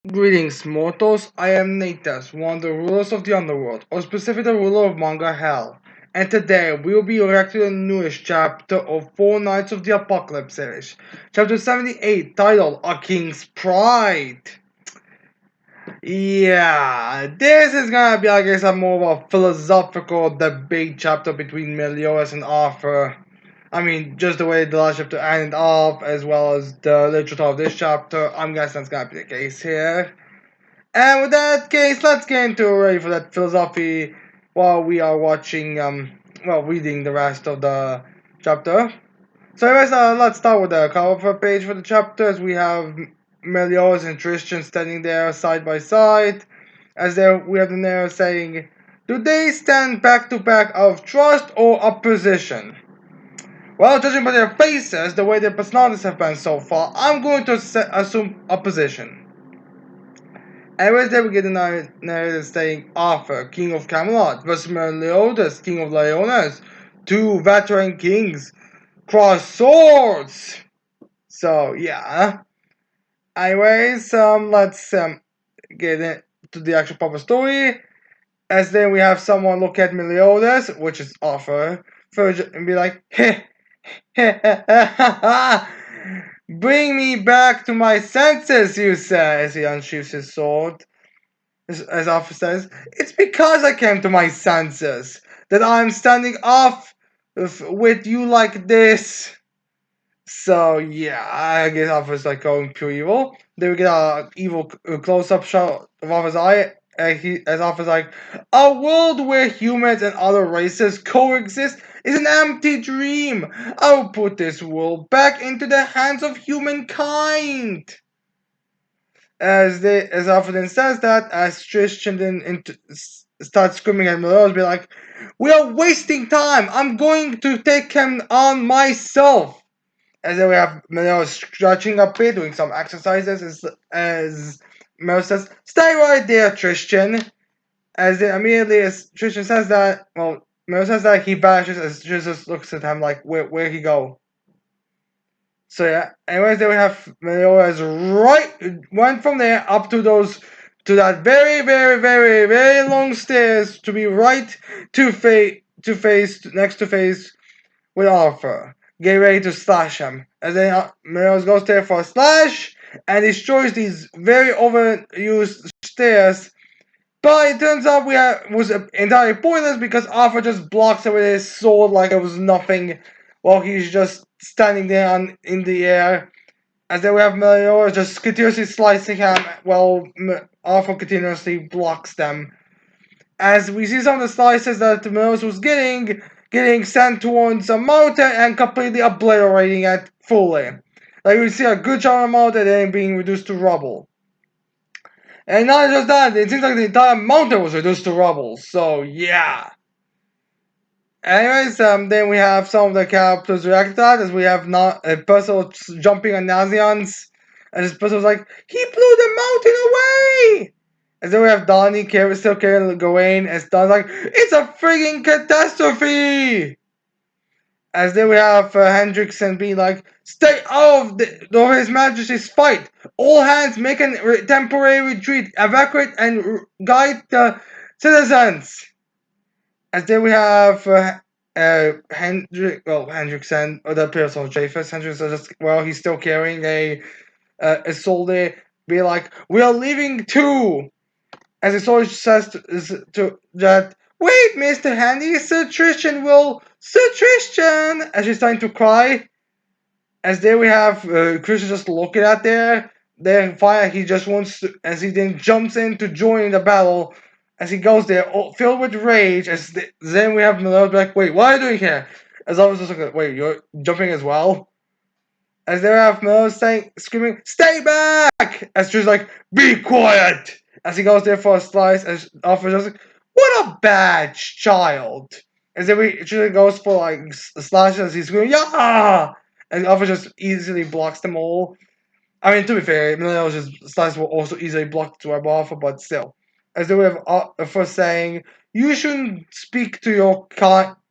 Greetings, mortals. I am Natas, one of the rulers of the underworld, or specifically the ruler of Manga Hell. And today we will be reacting to the newest chapter of Four Knights of the Apocalypse series, chapter 78, titled A King's Pride. Yeah, this is gonna be, I guess, a more of a philosophical debate chapter between Meliodas and Arthur. I mean, just the way the last chapter ended off, as well as the literature of this chapter, I'm guessing that's gonna be the case here. And with that case, let's get into ready for that philosophy while we are watching, reading the rest of the chapter. So, anyways, let's start with the cover page for the chapter as we have Meliodas and Tristan standing there side by side. As we have the narrator saying, "Do they stand back to back out of trust or opposition?" Well, judging by their faces, the way their personalities have been so far, I'm going to assume opposition. Anyways, then we get the narrative saying Arthur, King of Camelot, versus Meliodas, King of Lyoness. Two veteran kings cross swords. So yeah. Anyways, let's get into the actual proper story. As then we have someone look at Meliodas, which is Arthur, and be like, heh, heh, heh, heh, heh, bring me back to my senses, you say, as he unsheathes his sword. As Arthur says, it's because I came to my senses that I'm standing off with you like this. So yeah, I guess Arthur's like going pure evil. Then we get a evil close-up shot of Arthur's eye. As Arthur's like, a world where humans and other races coexist is an empty dream. I'll put this world back into the hands of humankind. As Arthur then says that, as Tristan then starts screaming at Meliodas, be like, "We are wasting time. I'm going to take him on myself." As then we have Meliodas stretching a bit, doing some exercises. As Meliodas says, "Stay right there, Tristan." As then immediately as Tristan says that, well, Meliodas says that, he vanishes. As Tristan looks at him like, "Where he go?" So yeah. Anyways, then we have Meliodas went from there up to that very very very long stairs to be right next to face with Arthur. Get ready to slash him. And then Meliodas goes there for a slash and destroys these very overused stairs. But it turns out was entirely pointless because Arthur just blocks it with his sword like it was nothing, while he's just standing there in the air. As then we have Meliodas just continuously slicing him, while Arthur continuously blocks them. As we see some of the slices that Meliodas was getting sent towards a mountain and completely obliterating it fully. Like we see a good chunk of the mountain then being reduced to rubble. And not just that, it seems like the entire mountain was reduced to rubble. So yeah. Anyways, then we have some of the characters react to that, as we have not a person jumping on Nazians, and this person was like, "He blew the mountain away!" And then we have Donnie still carrying Gawain, as Donnie's like, "It's a frigging catastrophe!" As then we have Hendrickson being like, "Stay out of His Majesty's fight! All hands make a temporary retreat, evacuate and guide the citizens!" As then we have Hendrickson, or the person of Japheth. Hendrickson just, well, he's still carrying a soldier, be like, "We are leaving too!" As the soldier says to that, "Wait, Mr. Handy, Sir Tristan!" As she's starting to cry. As there we have Christian just looking at their fire. He just wants to, as he then jumps in to join the battle. As he goes there, filled with rage. Then we have Meliodas like, "Wait, what are you doing here?" As I was just like, "Wait, you're jumping as well?" As there we have Meliodas screaming, "Stay back!" As she's like, "Be quiet!" As he goes there for a slice, as Alpha just like, "What a bad child!" As then we actually goes for like slashes, as he's screaming, "Yeah!" And Alpha just easily blocks them all. I mean, to be fair, Meliodas' slices will also easily block to Alpha, but still. As then we have first saying, "You shouldn't speak to your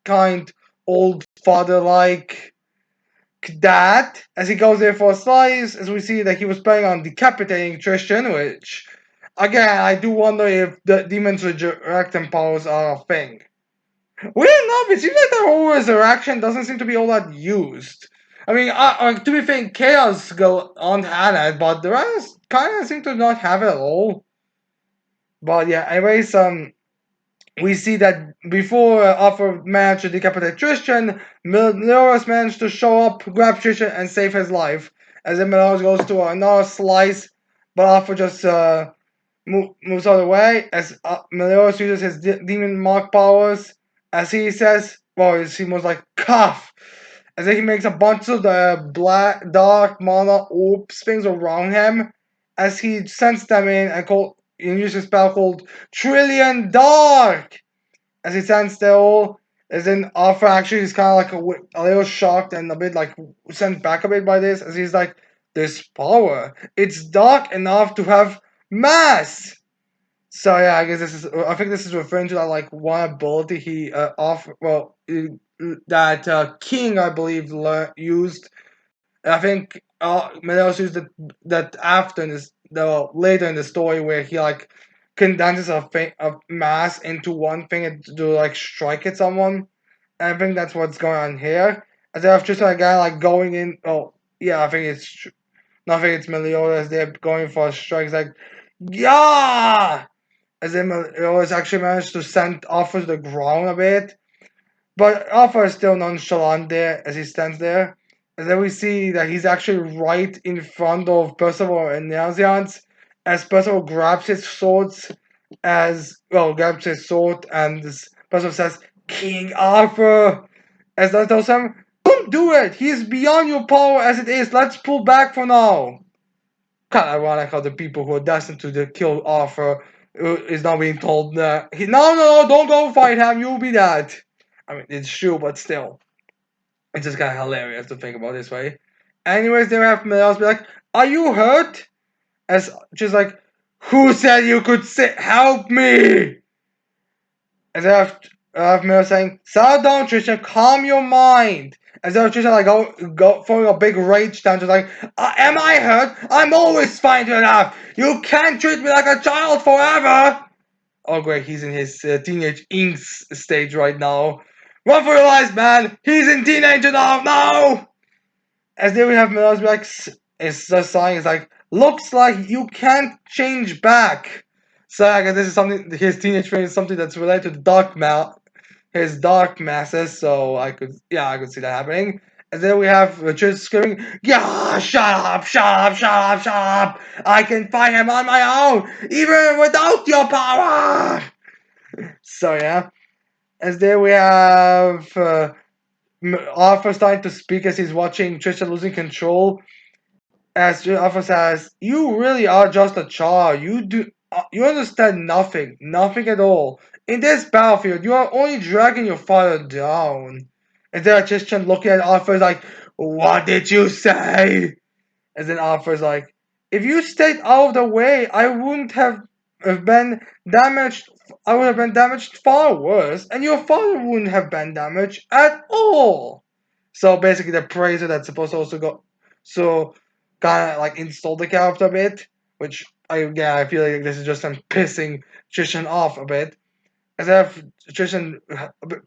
kind old father like." that as he goes there for a slice, as we see that he was planning on decapitating Tristan, which again I do wonder if the demons resurrecting powers are a thing. Weird enough, it seems like the whole resurrection doesn't seem to be all that used. I mean, to be fair, Chaos go on had it, but the rest kind of seem to not have it at all. But yeah, anyways, we see that before Arthur managed to decapitate Tristan, Meliodas managed to show up, grab Tristan, and save his life. As then Meliodas goes to another slice, but Arthur just moves out of the way as Meliodas uses his demon mark powers. As he says, well, he was like, cough! As then he makes a bunch of the black, dark mana orbs things around him. As he sends them in and uses a spell called Trillion Dark! As he stands still, as in Arthur actually is kind of like a little shocked and a bit like sent back a bit by this, as he's like, this power, it's dark enough to have mass! So yeah, I think this is referring to that like one ability he that King I believe used. And I think Medeos used that after in this later in the story where he like condenses a mass into one thing and to like strike at someone. And I think that's what's going on here. As if just a guy like going in. Oh yeah, I think it's no, I think it's Meliodas. They're going for a strike. It's like yeah, as in Meliodas actually managed to send Arthur to the ground a bit. But Arthur is still nonchalant there as he stands there. And then we see that he's actually right in front of Percival and Naziance as Percival grabs his swords grabs his sword and Percival says, King Arthur! As that tells him, don't do it! He is beyond your power as it is. Let's pull back for now. Kind of ironic how the people who are destined to kill Arthur is now being told that no, don't go fight him. You'll be dead. I mean, it's true, but still, it's just kind of hilarious to think about this way. Anyways, they have Meliodas be like, "Are you hurt?" As just like, "Who said you could help me?" As I have Meliodas saying, "Settle down, Tristan. Calm your mind." As if Tristan like go throwing a big rage down, just like, "Am I hurt? I'm always fine to enough. You can't treat me like a child forever." Oh great, he's in his teenage inks stage right now. Run for your lives, man! He's in teenager now! No! As there we have Meliodas like, it's just saying, it's like, looks like you can't change back. So I guess this is something, his teenage friend is something that's related to his dark masses, so I could see that happening. And then we have just screaming, yeah, shut up, shut up, shut up, shut up! I can fight him on my own, even without your power! So yeah. As there we have Arthur starting to speak as he's watching Tristan losing control. As Arthur says, "You really are just a child. You understand nothing, nothing at all. In this battlefield, you are only dragging your father down." And then Tristan looking at Arthur is like, "What did you say?" And then Arthur's like, "If you stayed out of the way, I wouldn't have been damaged. I would have been damaged far worse, and your father wouldn't have been damaged at all." So basically, the praiser that's supposed to also go, so kind of like install the character a bit, which I feel like this is just them pissing Tristan off a bit. As if Tristan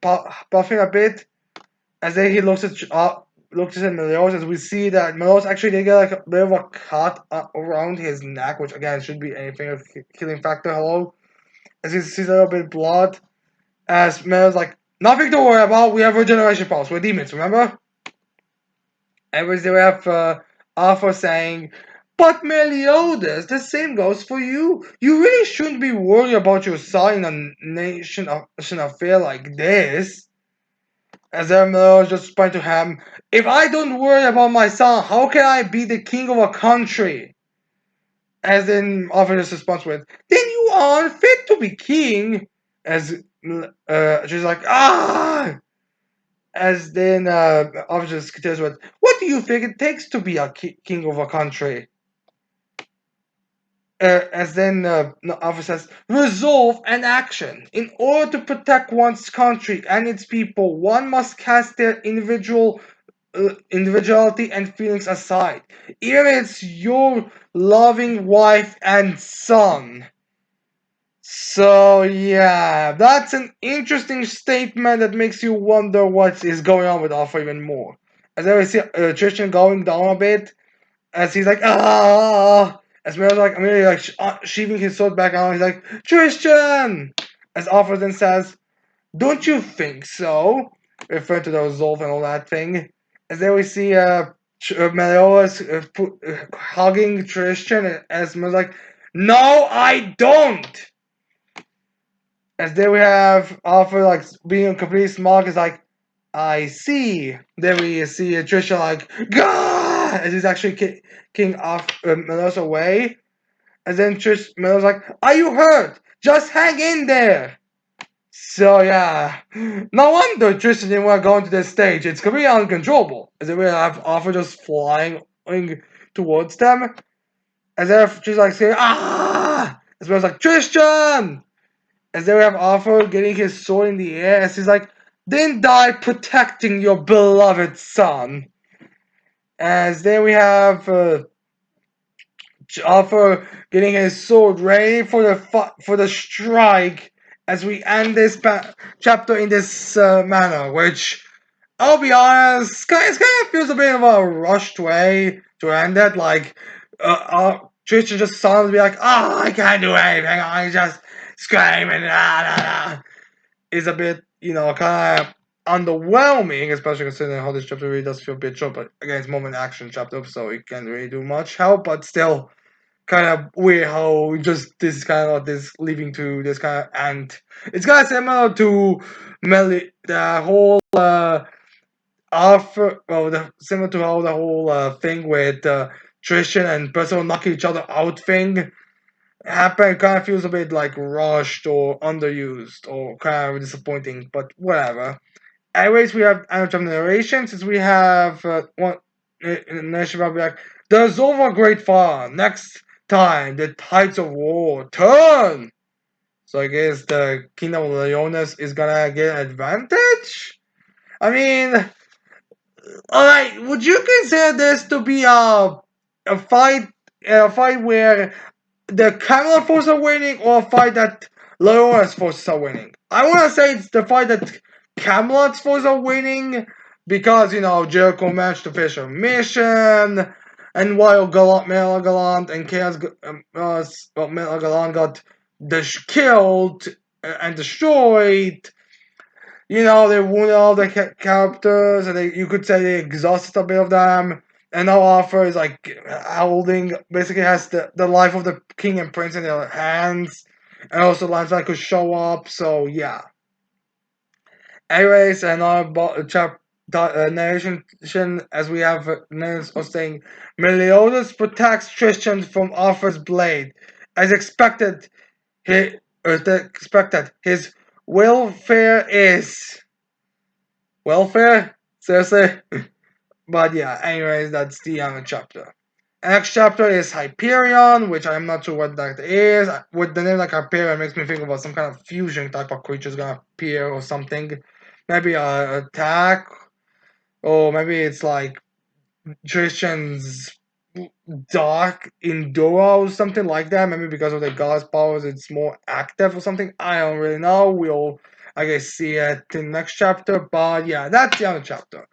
buffing a bit, as then he looks at Meliodas, as we see that Meliodas actually did get like a bit of a cut around his neck, which again should be anything of killing factor. Hello, as he sees a little bit of blood, as Meliodas like, nothing to worry about. We have regeneration pulse. We're demons, remember? Anyways, they have Arthur saying, "But Meliodas, the same goes for you. You really shouldn't be worried about your son in a nation affair like this." As Emil just explained to him, "If I don't worry about my son, how can I be the king of a country?" As in Officer's response with, "Then you are unfit to be king." As she's like, "Ah!" As then Officer continues with, "What do you think it takes to be a king of a country?" As then Officer says, "Resolve and action. In order to protect one's country and its people, one must cast their individual individuality and feelings aside. Even if it's your loving wife and son. So yeah, that's an interesting statement that makes you wonder what is going on with Alpha even more. As I see Tristan going down a bit, as he's like as Melo's like immediately like sheathing his sword back on, he's like Tristan. As Alpha then says, "Don't you think so?" Referring to the resolve and all that thing. As then we see Meliodas hugging Tristan, as Melo's like, "No, I don't." As there we have Alpha like being completely smug is like, I see. Then we see Trisha like, Gah! As he's actually kicking off Melos away. And then Melos like, are you hurt? Just hang in there. So yeah, no wonder Tristan didn't want to go into this stage. It's completely uncontrollable. As then we have Alpha just flying towards them. As if she's like saying, ah! As well as like, Tristan! As then we have Arthur getting his sword in the air as he's like, then die protecting your beloved son. As then we have Arthur getting his sword ready for the strike. As we end this chapter in this manner, which I'll be honest, it kind of feels a bit of a rushed way to end it. Like, Tristan just suddenly be like, "Oh, I can't do anything. I just scream and is a bit, kind of underwhelming, especially considering how this chapter really does feel a bit short. But again, it's more of an action chapter, so it can't really do much help. But still, kind of weird how just this kind of this leading to this kind of end. It's kind of similar to the whole similar to how the whole thing with Tristan and Percival knocking each other out thing happened. Kind of feels a bit like rushed or underused or kind of disappointing, but whatever. Anyways, we have out of narration since we have one narration about like there's over great far. Next time the tides of war turn. So I guess the Kingdom of Leonis is gonna get an advantage. I mean, alright, would you consider this to be fight a fight where the Camelot forces are winning or a fight that Leonis forces are winning? I wanna say it's the fight that Camelot's forces are winning because Jericho managed to finish a mission and while Melagalant and Chaos Melagalant got killed and destroyed, they wounded all the characters, and you could say they exhausted a bit of them. And now Arthur is like holding, basically has the life of the king and prince in their hands, and also Lancelot could show up. So yeah. Anyways, another narration as we have names of saying Meliodas protects Tristan from Arthur's blade, as expected. His welfare is welfare? Seriously? But yeah, anyways, that's the chapter. Next chapter is Hyperion, which I'm not sure what that is. With the name like Hyperion, makes me think about some kind of fusion type of creature's gonna appear or something. Maybe a attack, or maybe it's like Tristan's dark Endura or something like that. Maybe because of the god's powers, it's more active or something. I don't really know. We'll, I guess, see it in the next chapter. But yeah, that's the other chapter.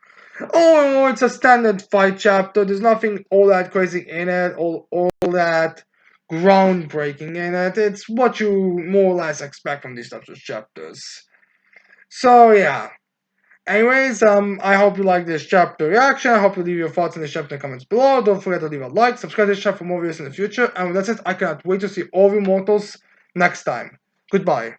Oh, it's a standard fight chapter. There's nothing all that crazy in it, all that groundbreaking in it. It's what you more or less expect from these types of chapters. So yeah. Anyways, I hope you like this chapter reaction. I hope you leave your thoughts in the chapter comments below. Don't forget to leave a like, subscribe to this channel for more videos in the future. And that's it. I cannot wait to see all of you mortals next time. Goodbye.